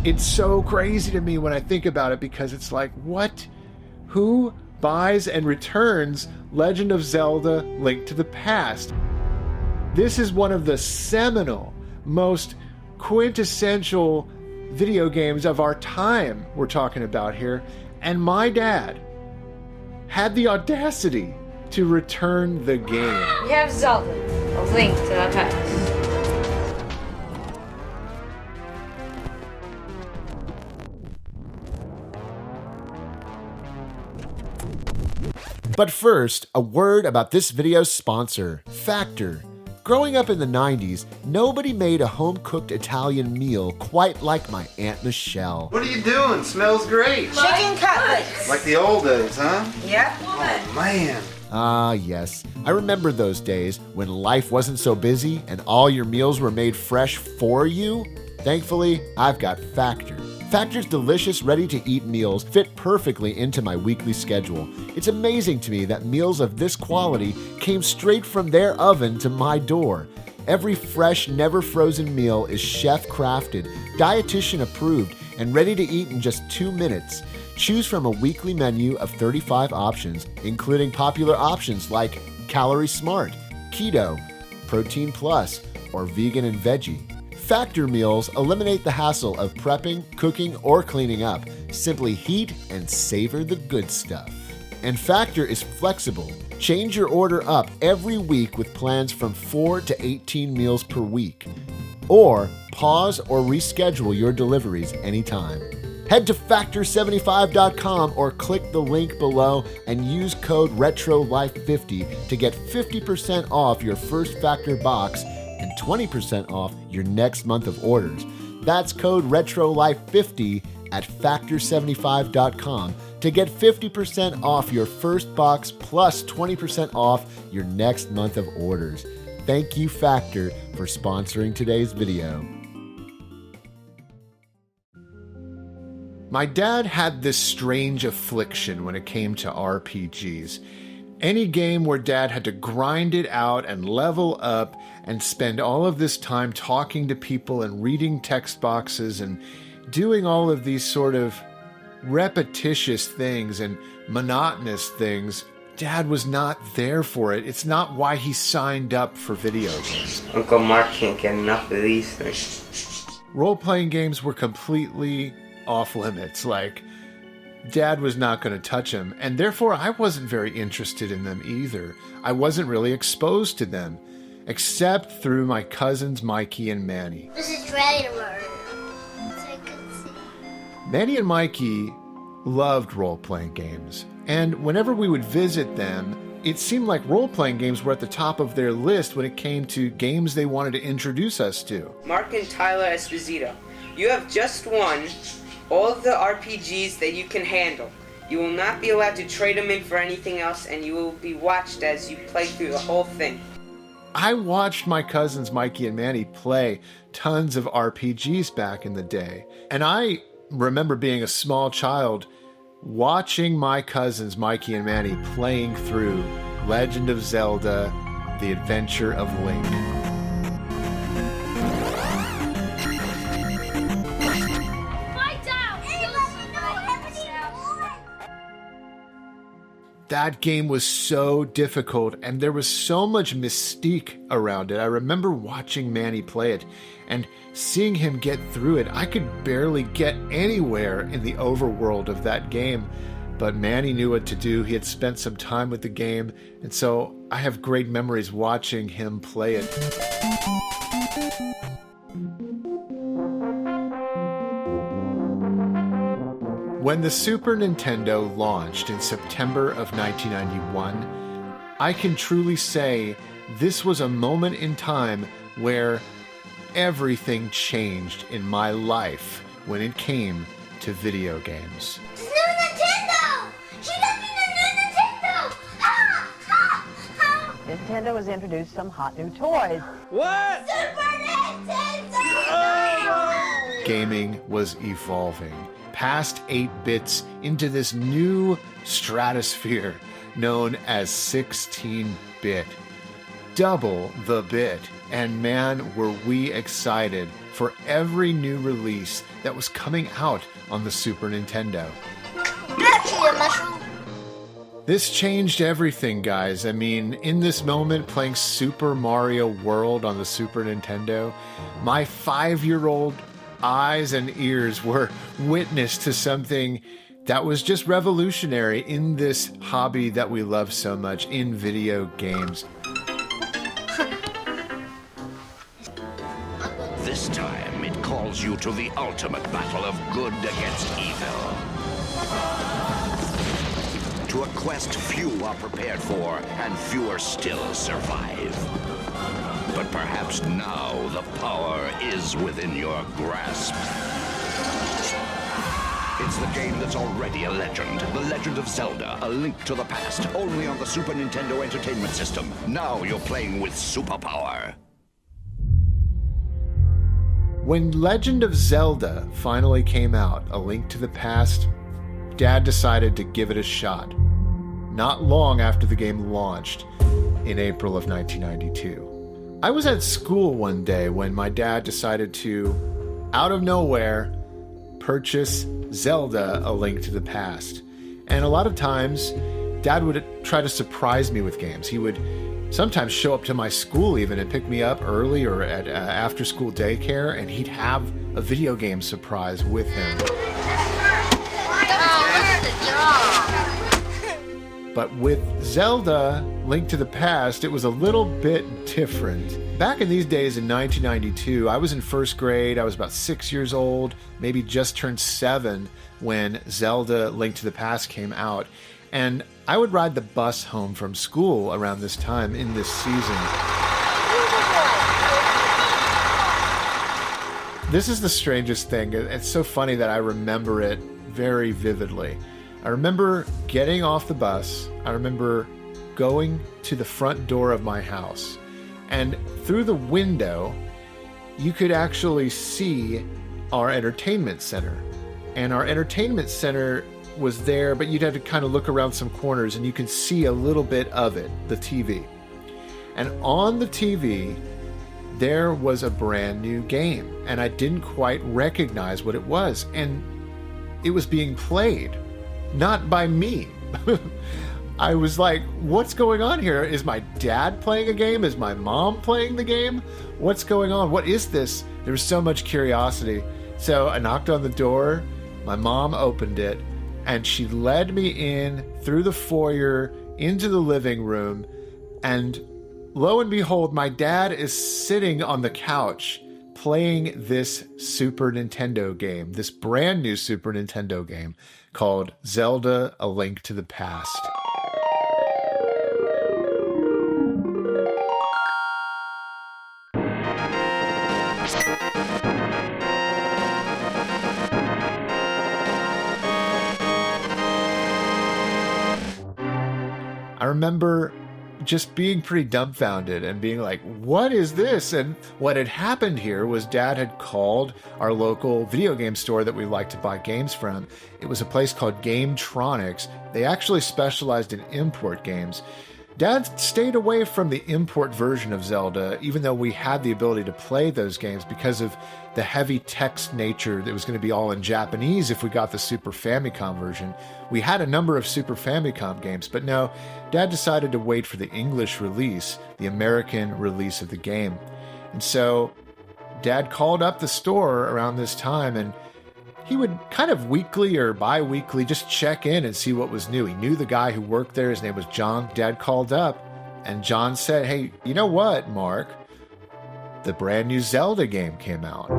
It's so crazy to me when I think about it, because it's like, what? Who buys and returns Legend of Zelda: Link to the Past? This is one of the seminal, most quintessential video games of our time we're talking about here. And my dad had the audacity to return the game. We have Zelda: A Link to the Past. But first, a word about this video's sponsor, Factor. Growing up in the 90s, nobody made a home-cooked Italian meal quite like my Aunt Michelle. What are you doing? Smells great. Chicken cutlets. Like the old days, huh? Yep. Oh, man. Ah, yes. I remember those days when life wasn't so busy and all your meals were made fresh for you. Thankfully, I've got Factor. Factor's delicious, ready-to-eat meals fit perfectly into my weekly schedule. It's amazing to me that meals of this quality came straight from their oven to my door. Every fresh, never-frozen meal is chef-crafted, dietitian-approved, and ready to eat in just 2 minutes. Choose from a weekly menu of 35 options, including popular options like Calorie Smart, Keto, Protein Plus, or Vegan and Veggie. Factor meals eliminate the hassle of prepping, cooking, or cleaning up. Simply heat and savor the good stuff. And Factor is flexible. Change your order up every week with plans from 4 to 18 meals per week. Or pause or reschedule your deliveries anytime. Head to Factor75.com or click the link below and use code RETROLIFE50 to get 50% off your first Factor box and 20% off your next month of orders. That's code RETROLIFE50 at Factor75.com to get 50% off your first box plus 20% off your next month of orders. Thank you, Factor, for sponsoring today's video. My dad had this strange affliction when it came to RPGs. Any game where Dad had to grind it out and level up and spend all of this time talking to people and reading text boxes and doing all of these sort of repetitious things and monotonous things, Dad was not there for it. It's not why he signed up for video games. Uncle Mark can't get enough of these things. Role-playing games were completely off limits. Like, Dad was not going to touch them, and therefore I wasn't very interested in them either. I wasn't really exposed to them, except through my cousins Mikey and Manny. This is ready to murder, so I could see. Manny and Mikey loved role-playing games, and whenever we would visit them, it seemed like role-playing games were at the top of their list when it came to games they wanted to introduce us to. Mark and Tyler Esposito, you have just won all of the RPGs that you can handle. You will not be allowed to trade them in for anything else, and you will be watched as you play through the whole thing. I watched my cousins Mikey and Manny play tons of RPGs back in the day, and I remember being a small child watching my cousins Mikey and Manny playing through Legend of Zelda: The Adventure of Link. That game was so difficult, and there was so much mystique around it. I remember watching Manny play it and seeing him get through it. I could barely get anywhere in the overworld of that game, but Manny knew what to do. He had spent some time with the game, and so I have great memories watching him play it. When the Super Nintendo launched in September of 1991, I can truly say this was a moment in time where everything changed in my life when it came to video games. New Nintendo! She got me the new Nintendo! Ha! Ha! Ha! Nintendo has introduced some hot new toys. What? Super Nintendo! Oh! Gaming was evolving past 8 bits into this new stratosphere known as 16-bit. double the bit. And man, were we excited for every new release that was coming out on the Super Nintendo. This changed everything, guys. I mean, in this moment, playing Super Mario World on the Super Nintendo, my 5-year-old eyes and ears were witness to something that was just revolutionary in this hobby that we love so much, in video games. This time, it calls you to the ultimate battle of good against evil. To a quest few are prepared for, and fewer still survive. But perhaps now the power is within your grasp. It's the game that's already a legend. The Legend of Zelda, A Link to the Past, only on the Super Nintendo Entertainment System. Now you're playing with superpower. When Legend of Zelda finally came out, A Link to the Past, Dad decided to give it a shot. Not long after the game launched in April of 1992. I was at school one day when my dad decided to, out of nowhere, purchase Zelda: A Link to the Past. And a lot of times, Dad would try to surprise me with games. He would sometimes show up to my school even and pick me up early or at after-school daycare, and he'd have a video game surprise with him. But with Zelda: Link to the Past, it was a little bit different. Back in these days in 1992, I was in first grade. I was about 6 years old, maybe just turned 7 when Zelda: Link to the Past came out. And I would ride the bus home from school around this time in this season. This is the strangest thing. It's so funny that I remember it very vividly. I remember getting off the bus. I remember going to the front door of my house. And through the window, you could actually see our entertainment center. And our entertainment center was there, but you'd have to kind of look around some corners and you can see a little bit of it, the TV. And on the TV, there was a brand new game. And I didn't quite recognize what it was. And it was being played. Not by me. I was like, what's going on here? Is my dad playing a game? Is my mom playing the game? What's going on? What is this? There was so much curiosity. So I knocked on the door. My mom opened it, and she led me in through the foyer into the living room. And lo and behold, my dad is sitting on the couch playing this Super Nintendo game, this brand new Super Nintendo game called Zelda: A Link to the Past. I remember just being pretty dumbfounded and being like, what is this? And what had happened here was Dad had called our local video game store that we like to buy games from. It was a place called Gametronics. They actually specialized in import games. Dad stayed away from the import version of Zelda, even though we had the ability to play those games because of the heavy text nature that was going to be all in Japanese if we got the Super Famicom version. We had a number of Super Famicom games, but no, Dad decided to wait for the English release, the American release of the game. And so Dad called up the store around this time, and he would kind of weekly or bi-weekly just check in and see what was new. He knew the guy who worked there. His name was John. Dad called up, and John said, hey, you know what, Mark? The brand new Zelda game came out.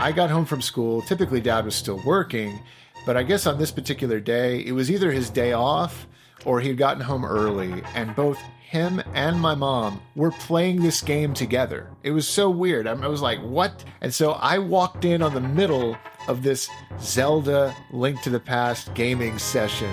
I got home from school. Typically, Dad was still working, but I guess on this particular day, it was either his day off or he'd gotten home early, and both him and my mom were playing this game together. It was so weird. I was like, what? And so I walked in on the middle of this Zelda Link to the Past gaming session.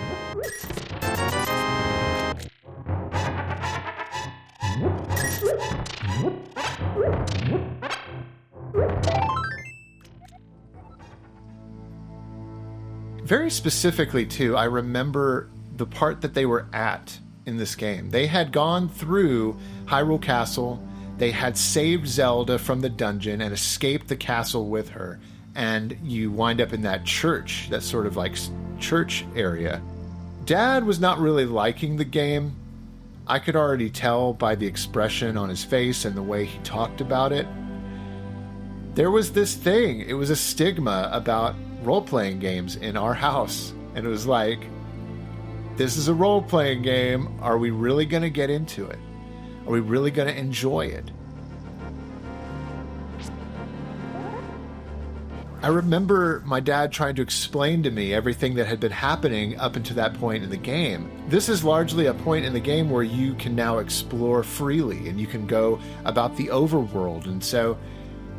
Very specifically, too, I remember the part that they were at in this game. They had gone through Hyrule Castle, they had saved Zelda from the dungeon and escaped the castle with her, and you wind up in that church, that sort of like church area. Dad was not really liking the game. I could already tell by the expression on his face and the way he talked about it. There was this thing, it was a stigma about role-playing games in our house. And it was like, this is a role-playing game. Are we really going to get into it? Are we really going to enjoy it? I remember my dad trying to explain to me everything that had been happening up until that point in the game. This is largely a point in the game where you can now explore freely and you can go about the overworld. And so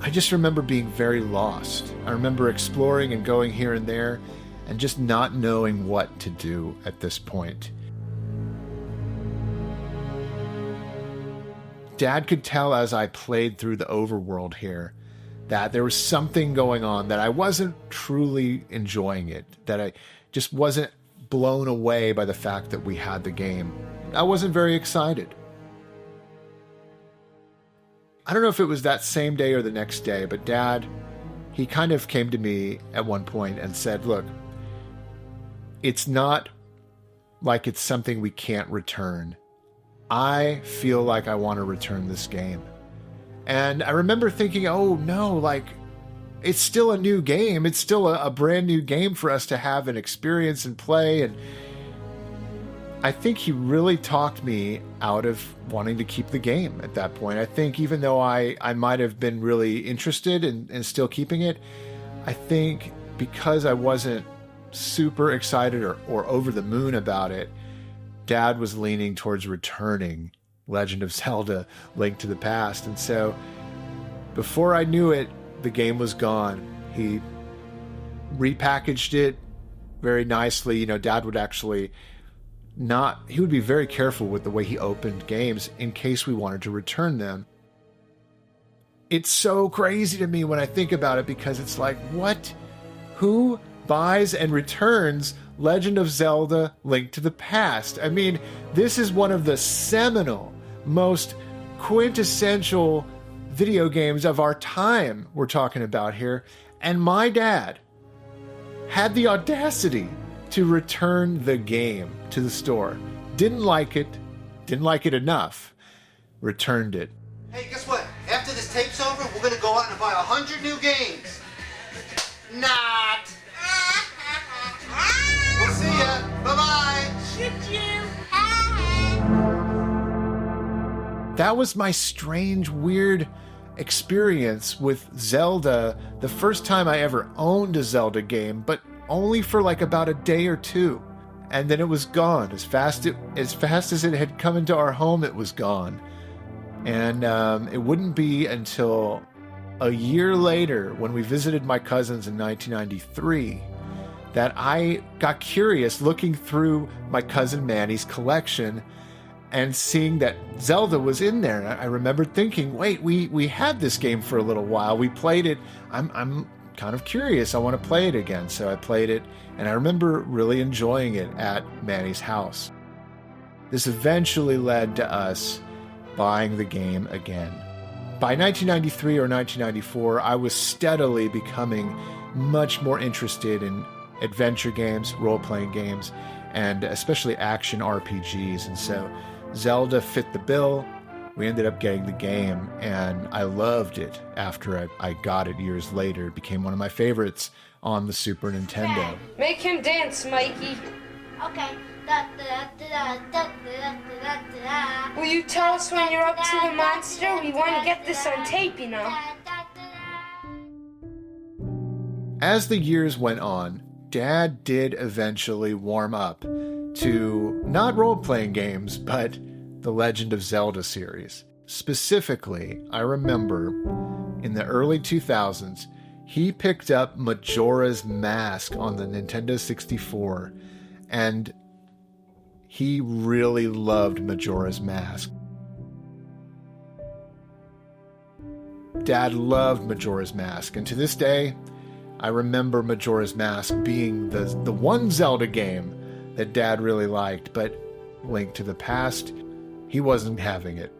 I just remember being very lost. I remember exploring and going here and there and just not knowing what to do at this point. Dad could tell as I played through the overworld here that there was something going on, that I wasn't truly enjoying it, that I just wasn't blown away by the fact that we had the game. I wasn't very excited. I don't know if it was that same day or the next day, but Dad, he kind of came to me at one point and said, look, it's not like it's something we can't return. I feel like I want to return this game. And I remember thinking, oh no, like, it's still a new game. It's still a brand new game for us to have and experience and play. And I think he really talked me out of wanting to keep the game at that point. I think even though I might have been really interested in still keeping it, I think because I wasn't super excited or over the moon about it, Dad was leaning towards returning Legend of Zelda: Link to the Past. And so before I knew it, the game was gone. He repackaged it very nicely. You know, Dad would actually he would be very careful with the way he opened games in case we wanted to return them. It's so crazy to me when I think about it, because it's like, what? Who buys and returns Legend of Zelda: Link to the Past? I mean, this is one of the seminal, most quintessential video games of our time we're talking about here. And my dad had the audacity to return the game to the store. Didn't like it enough, returned it. Hey, guess what? After this tape's over, we're gonna go out and buy 100 new games. Not. We'll see ya. Bye-bye. Shoot you. That was my strange, weird experience with Zelda. The first time I ever owned a Zelda game, but only for like about a day or two. And then it was gone. As fast as it had come into our home, it was gone. And it wouldn't be until a year later, when we visited my cousins in 1993, that I got curious looking through my cousin Manny's collection and seeing that Zelda was in there. And I remembered thinking, wait, we had this game for a little while. We played it. I'm kind of curious. I want to play it again. So I played it, and I remember really enjoying it at Manny's house. This eventually led to us buying the game again. By 1993 or 1994, I was steadily becoming much more interested in adventure games, role-playing games, and especially action RPGs. And so Zelda fit the bill. We ended up getting the game, and I loved it after I got it years later. It became one of my favorites on the Super Nintendo. Make him dance, Mikey. Okay. Da, da, da, da, da, da, da. Will you tell us when you're up to the monster? We want to get this on tape, you know. As the years went on, Dad did eventually warm up to not role-playing games, but the Legend of Zelda series. Specifically, I remember in the early 2000s, he picked up Majora's Mask on the Nintendo 64, and he really loved Majora's Mask. Dad loved Majora's Mask, and to this day, I remember Majora's Mask being the one Zelda game that Dad really liked, but Link to the Past, he wasn't having it.